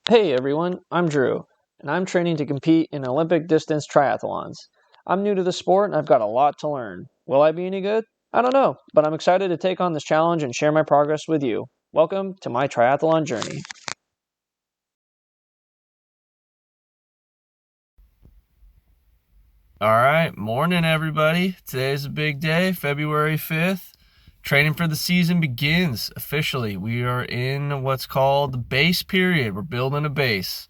Hey everyone, I'm Drew, and I'm training to compete in Olympic distance triathlons. I'm new to the sport and I've got a lot to learn. Will I be any good? I don't know, but I'm excited to take on this challenge and share my progress with you. Welcome to my triathlon journey. All right, morning everybody. Today's a big day, February 5th. Training for the season begins officially. We are in what's called the base period. We're building a base.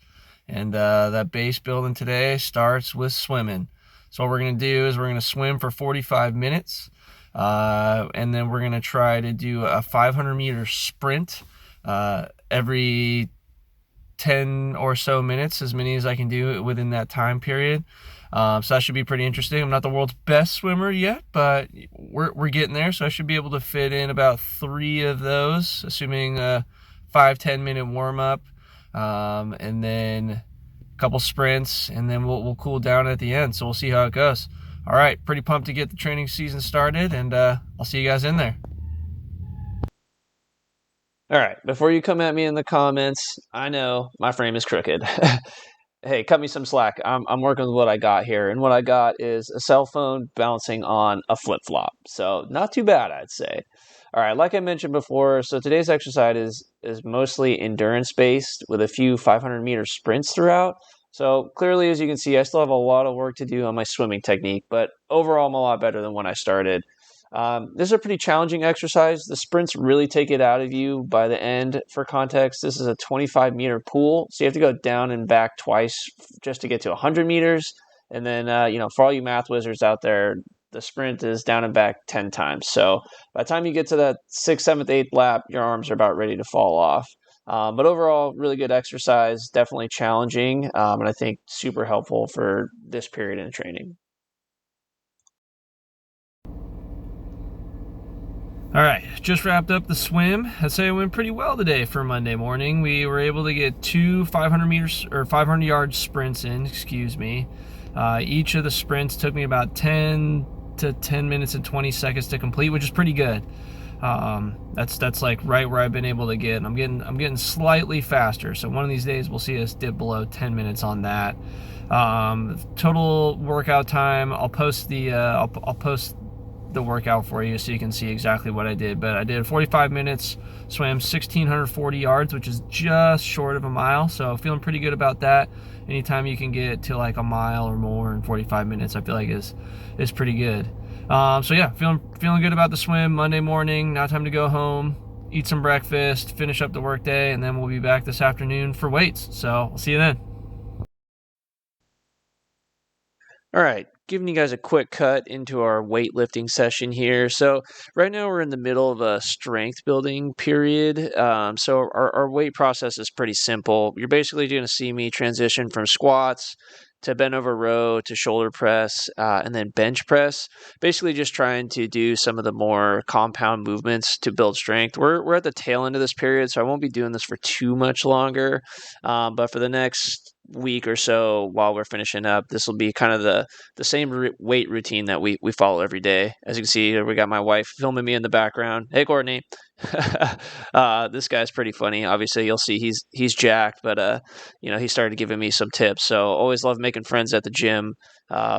And that base building today starts with swimming. So what we're going to do is we're going to swim for 45 minutes. And then we're going to try to do a 500-meter sprint every 10 or so minutes, as many as I can do within that time period. So that should be pretty interesting. I'm not the world's best swimmer yet, but we're getting there. So I should be able to fit in about 3 of those, assuming a 5-10 minute warm up, and then a couple sprints, and then we'll cool down at the end. So we'll see how it goes. All right, pretty pumped to get the training season started, and I'll see you guys in there. All right, before you come at me in the comments, I know my frame is crooked. Hey, cut me some slack. I'm working with what I got here, and what I got is a cell phone bouncing on a flip flop. So not too bad, I'd say. All right, like I mentioned before, so today's exercise is mostly endurance based with a few 500-meter sprints throughout. So clearly, as you can see, I still have a lot of work to do on my swimming technique, but overall, I'm a lot better than when I started. This is a pretty challenging exercise. The sprints really take it out of you by the end. For context, this is a 25-meter pool, so you have to go down and back twice just to get to 100 meters. And then, for all you math wizards out there, the sprint is down and back 10 times. So by the time you get to that sixth, seventh, eighth lap, your arms are about ready to fall off. But overall, really good exercise, definitely challenging, and I think super helpful for this period in training. All right, just wrapped up the swim. I'd say it went pretty well today for Monday morning. We were able to get 2 500 meters or 500 yard sprints in, excuse me. Each of the sprints took me about 10 to 10 minutes and 20 seconds to complete, which is pretty good. That's like right where I've been able to get. I'm getting slightly faster. So one of these days we'll see us dip below 10 minutes on that. Total workout time. I'll post the workout for you so you can see exactly what I did. But I did 45 minutes, swam 1,640 yards, which is just short of a mile. So feeling pretty good about that. Anytime you can get to like a mile or more in 45 minutes, I feel like is pretty good. So yeah, feeling good about the swim. Monday morning, now time to go home, eat some breakfast, finish up the workday, and then we'll be back this afternoon for weights. So I'll see you then. All right, giving you guys a quick cut into our weightlifting session here. So right now we're in the middle of a strength building period. So our weight process is pretty simple. You're basically going to see me transition from squats to bent over row to shoulder press and then bench press. Basically, just trying to do some of the more compound movements to build strength. We're at the tail end of this period, so I won't be doing this for too much longer. But for the next week or so while we're finishing up, this will be kind of the same weight routine that we follow every day. As you can see, we got my wife filming me in the background. Hey, Courtney. This guy's pretty funny. Obviously, you'll see he's jacked, but he started giving me some tips. So always love making friends at the gym.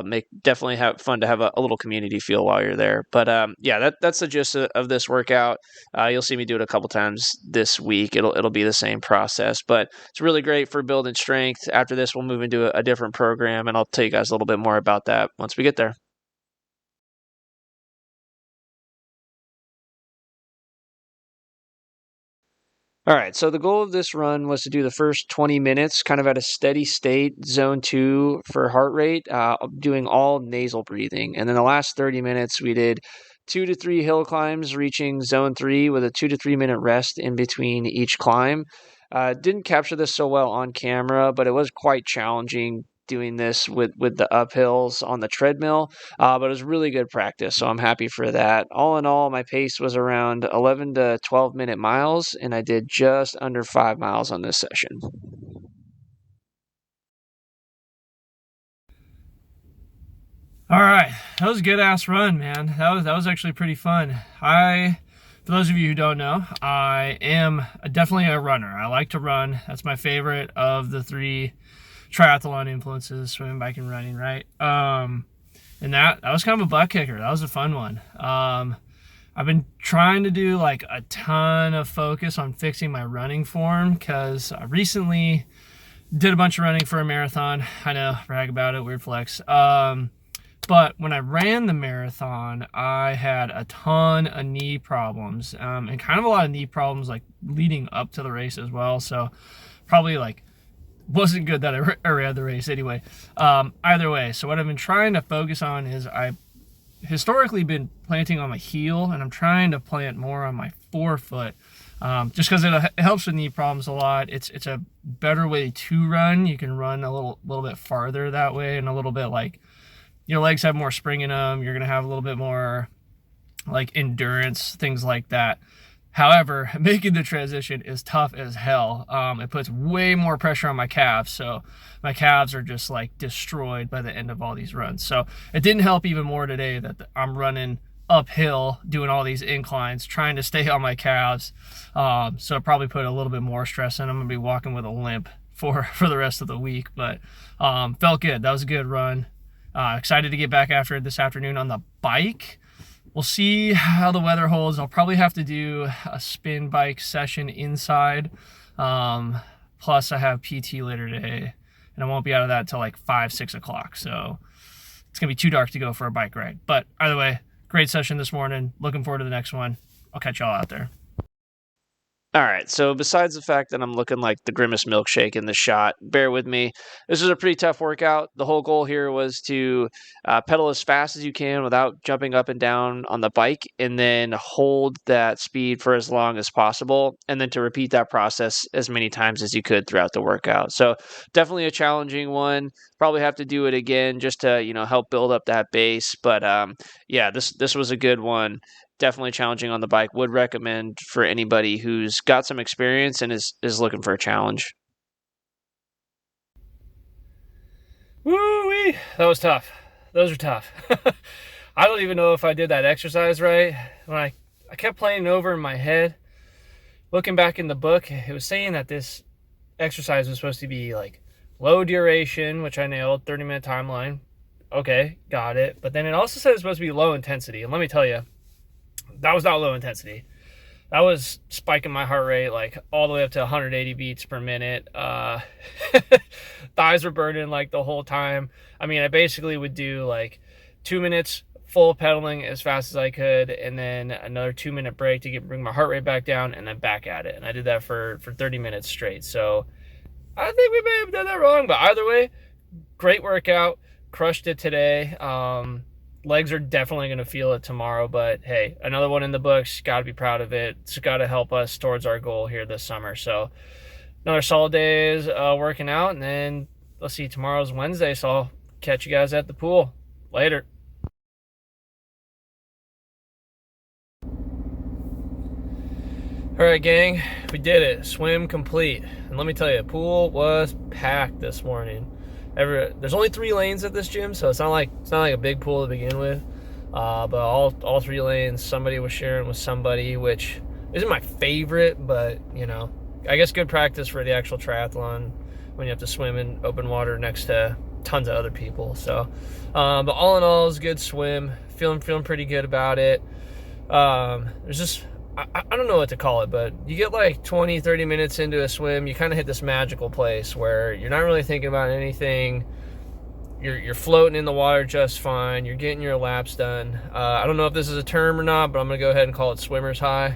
Make definitely have fun to have a little community feel while you're there. But yeah, that's the gist of this workout. You'll see me do it a couple times this week. It'll be the same process, but it's really great for building strength. After this, we'll move into a different program, and I'll tell you guys a little bit more about that once we get there. All right, so the goal of this run was to do the first 20 minutes kind of at a steady state, zone 2 for heart rate, doing all nasal breathing. And then the last 30 minutes, we did 2 to 3 hill climbs, reaching zone 3 with a 2 to 3 minute rest in between each climb. Didn't capture this so well on camera, but it was quite challenging doing this with the uphills on the treadmill, but it was really good practice, so I'm happy for that. All in all, my pace was around 11 to 12-minute miles, and I did just under 5 miles on this session. All right, that was a good ass run, man. That was actually pretty fun. I For those of you who don't know, I am definitely a runner. I like to run. That's my favorite of the three triathlon influences: swimming, biking, running. Right. And that was kind of a butt kicker. That was a fun one. I've been trying to do like a ton of focus on fixing my running form because I recently did a bunch of running for a marathon. I know, brag about it, weird flex. But when I ran the marathon, I had a ton of knee problems, and kind of a lot of knee problems like leading up to the race as well. So probably like wasn't good that I ran the race anyway. Either way, so what I've been trying to focus on is I historically been planting on my heel, and I'm trying to plant more on my forefoot, just because it helps with knee problems a lot. It's a better way to run. You can run a little bit farther that way, and a little bit like your legs have more spring in them. You're gonna have a little bit more like endurance, things like that. However, making the transition is tough as hell. It puts way more pressure on my calves, so my calves are just like destroyed by the end of all these runs. So it didn't help even more today that I'm running uphill, doing all these inclines, trying to stay on my calves. So it probably put a little bit more stress in. I'm gonna be walking with a limp for the rest of the week, but felt good. That was a good run. Excited to get back after it this afternoon on the bike. We'll see how the weather holds. I'll probably have to do a spin bike session inside. Plus, I have PT later today, and I won't be out of that until like 5, 6 o'clock. So it's going to be too dark to go for a bike ride. But either way, great session this morning. Looking forward to the next one. I'll catch y'all out there. All right, so besides the fact that I'm looking like the grimace milkshake in the shot, bear with me. This is a pretty tough workout. The whole goal here was to pedal as fast as you can without jumping up and down on the bike, and then hold that speed for as long as possible, and then to repeat that process as many times as you could throughout the workout. So definitely a challenging one. Probably have to do it again just to help build up that base. But yeah, this was a good one. Definitely challenging on the bike. Would recommend for anybody who's got some experience and is looking for a challenge. Woo-wee! That was tough. Those are tough. I don't even know if I did that exercise right. When I kept playing it over in my head, looking back in the book, it was saying that this exercise was supposed to be like low duration, which I nailed, 30-minute timeline. Okay, got it. But then it also said it's supposed to be low intensity. And let me tell you, that was not low intensity. That was spiking my heart rate like all the way up to 180 beats per minute. Thighs were burning like the whole time. I mean, I basically would do like 2 minutes full pedaling as fast as I could, and then another 2-minute break to bring my heart rate back down, and then back at it. And I did that for 30 minutes straight. So I think we may have done that wrong, but either way, great workout. Crushed it today. Legs are definitely going to feel it tomorrow, but hey, another one in the books. Got to be proud of it. It's got to help us towards our goal here this summer. So another solid day is working out, and then let's see, tomorrow's Wednesday, so I'll catch you guys at the pool. Later. All right, gang, we did it. Swim complete. And let me tell you, pool was packed this morning. There's only 3 lanes at this gym, so it's not like a big pool to begin with. But all 3 lanes, somebody was sharing with somebody, which isn't my favorite, but I guess good practice for the actual triathlon when you have to swim in open water next to tons of other people. So, but all in all, it was a good swim. Feeling pretty good about it. There's just I don't know what to call it, but you get like 20, 30 minutes into a swim, you kind of hit this magical place where you're not really thinking about anything. You're floating in the water just fine. You're getting your laps done. I don't know if this is a term or not, but I'm going to go ahead and call it swimmer's high.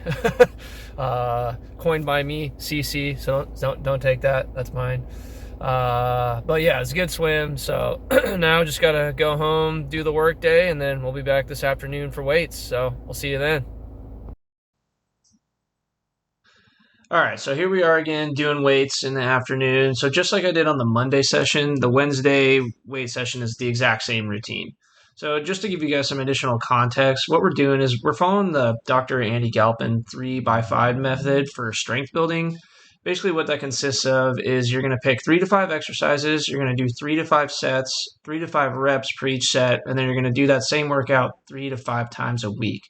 Coined by me, CC, so don't take that. That's mine. But yeah, it's a good swim. So now just got to go home, do the work day, and then we'll be back this afternoon for weights. So we'll see you then. All right, so here we are again doing weights in the afternoon. So just like I did on the Monday session, the Wednesday weight session is the exact same routine. So just to give you guys some additional context, what we're doing is we're following the Dr. Andy Galpin 3x5 method for strength building. Basically what that consists of is you're going to pick 3 to 5 exercises, you're going to do 3 to 5 sets, 3 to 5 reps per each set, and then you're going to do that same workout 3 to 5 times a week.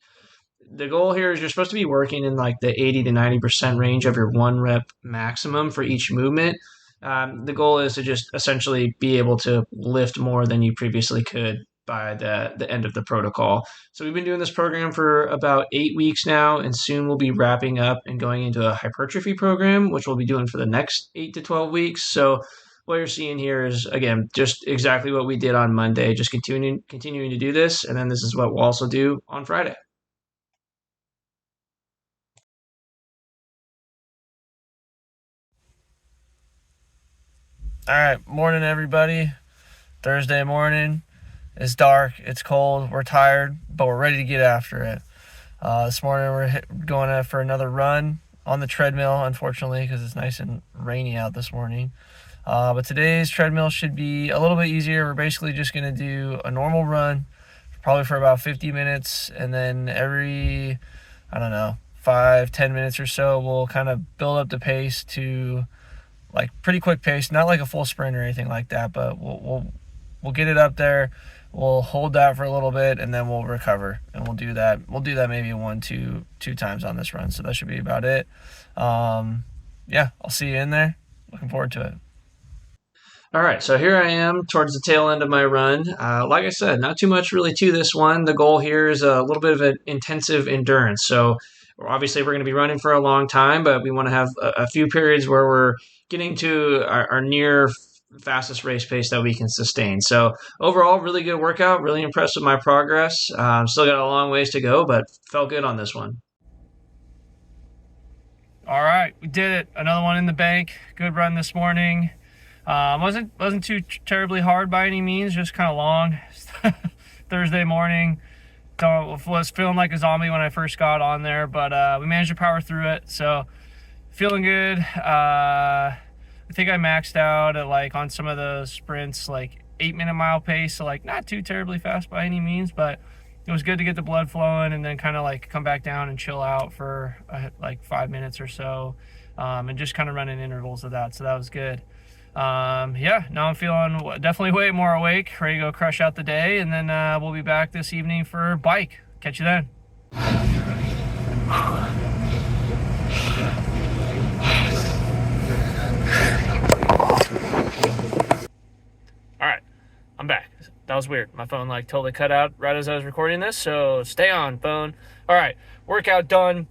the goal here is you're supposed to be working in like the 80 to 90% range of your one rep maximum for each movement. The goal is to just essentially be able to lift more than you previously could by the end of the protocol. So we've been doing this program for about 8 weeks now, and soon we'll be wrapping up and going into a hypertrophy program, which we'll be doing for the next 8 to 12 weeks. So what you're seeing here is again just exactly what we did on Monday, just continuing to do this, and then this is what we'll also do on Friday. All right, morning, everybody. Thursday morning. It's dark, it's cold, we're tired, but we're ready to get after it. This morning we're going for another run on the treadmill, unfortunately, because it's nice and rainy out this morning. But today's treadmill should be a little bit easier. We're basically just going to do a normal run, probably for about 50 minutes, and then every, 5-10 minutes or so, we'll kind of build up the pace to like pretty quick pace, not like a full sprint or anything like that, but we'll get it up there. We'll hold that for a little bit, and then we'll recover, and we'll do that maybe two times on this run. So that should be about it. Yeah, I'll see you in there. Looking forward to it. All right, so here I am towards the tail end of my run. Like I said, not too much really to this one. The goal here is a little bit of an intensive endurance. So obviously we're going to be running for a long time, but we want to have a few periods where we're getting to our near fastest race pace that we can sustain. So overall, really good workout. Really impressed with my progress. Still got a long ways to go, but felt good on this one. All right, we did it. Another one in the bank. Good run this morning. Wasn't too terribly hard by any means. Just kind of long. Thursday morning. Was feeling like a zombie when I first got on there, but we managed to power through it. So feeling good. I think I maxed out at like on some of those sprints, like 8-minute mile pace. So like not too terribly fast by any means, but it was good to get the blood flowing and then kind of like come back down and chill out for like 5 minutes or so, and just kind of running intervals of that. So that was good. Yeah, now I'm feeling definitely way more awake, ready to go crush out the day, and then we'll be back this evening for bike. Catch you then. All right, I'm back. That was weird. My phone like totally cut out right as I was recording this, so stay on, phone. All right, workout done.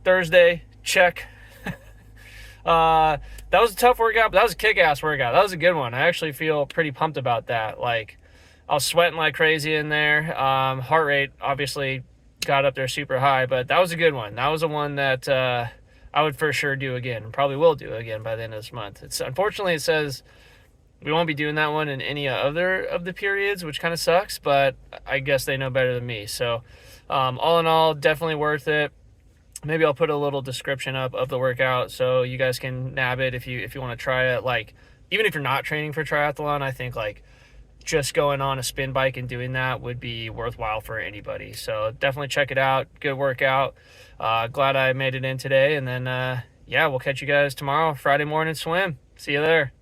Thursday, check. That was a tough workout, but that was a kick-ass workout. That was a good one. I actually feel pretty pumped about that. Like, I was sweating like crazy in there. Heart rate obviously got up there super high, but that was a good one. That was a one that I would for sure do again, and probably will do again by the end of this month. Unfortunately, it says we won't be doing that one in any other of the periods, which kind of sucks, but I guess they know better than me. So all in all, definitely worth it. Maybe I'll put a little description up of the workout so you guys can nab it if you want to try it. Like, even if you're not training for triathlon, I think like just going on a spin bike and doing that would be worthwhile for anybody. So definitely check it out. Good workout. Glad I made it in today. And then, yeah, we'll catch you guys tomorrow, Friday morning swim. See you there.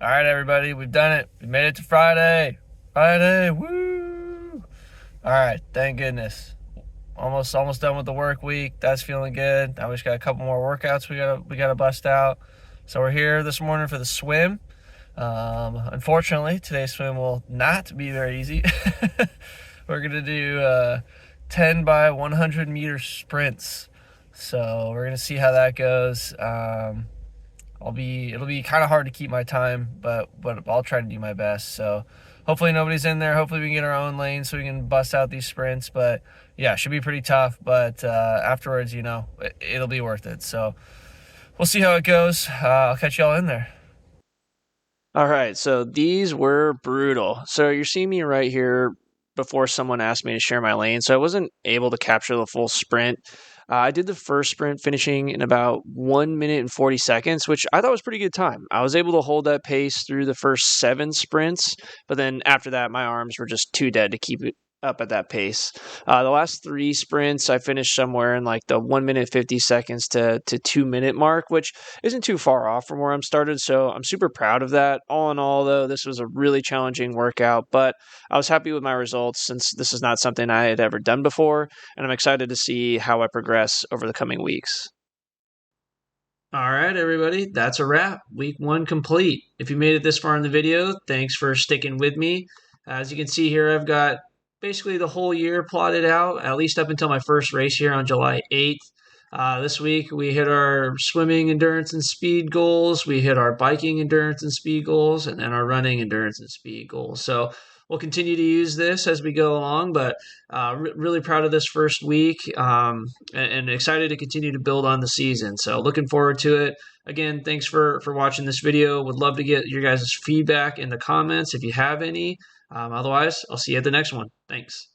All right, everybody, we've done it. We made it to Friday. Friday, woo! All right, thank goodness. Almost done with the work week. That's feeling good. Now we just got a couple more workouts we gotta bust out. So we're here this morning for the swim. Unfortunately, today's swim will not be very easy. We're gonna do 10 by 100 meter sprints. So we're gonna see how that goes. It'll be kind of hard to keep my time, but I'll try to do my best. So hopefully nobody's in there. Hopefully we can get our own lane so we can bust out these sprints. But yeah, it should be pretty tough. But afterwards, it'll be worth it. So we'll see how it goes. I'll catch y'all in there. All right, so these were brutal. So you're seeing me right here before someone asked me to share my lane. So I wasn't able to capture the full sprint. I did the first sprint finishing in about 1 minute and 40 seconds, which I thought was a pretty good time. I was able to hold that pace through the first 7 sprints, but then after that, my arms were just too dead to keep up at that pace. The last three sprints, I finished somewhere in like the 1 minute 50 seconds to 2 minute mark, which isn't too far off from where I'm started. So I'm super proud of that. All in all, though, this was a really challenging workout, but I was happy with my results since this is not something I had ever done before, and I'm excited to see how I progress over the coming weeks. All right, everybody, that's a wrap. Week one complete. If you made it this far in the video, thanks for sticking with me. As you can see here, I've got basically the whole year plotted out, at least up until my first race here on July 8th. This week, we hit our swimming endurance and speed goals. We hit our biking endurance and speed goals, and then our running endurance and speed goals. So we'll continue to use this as we go along, but really proud of this first week and excited to continue to build on the season. So looking forward to it. Again, thanks for watching this video. Would love to get your guys' feedback in the comments if you have any. Otherwise, I'll see you at the next one. Thanks.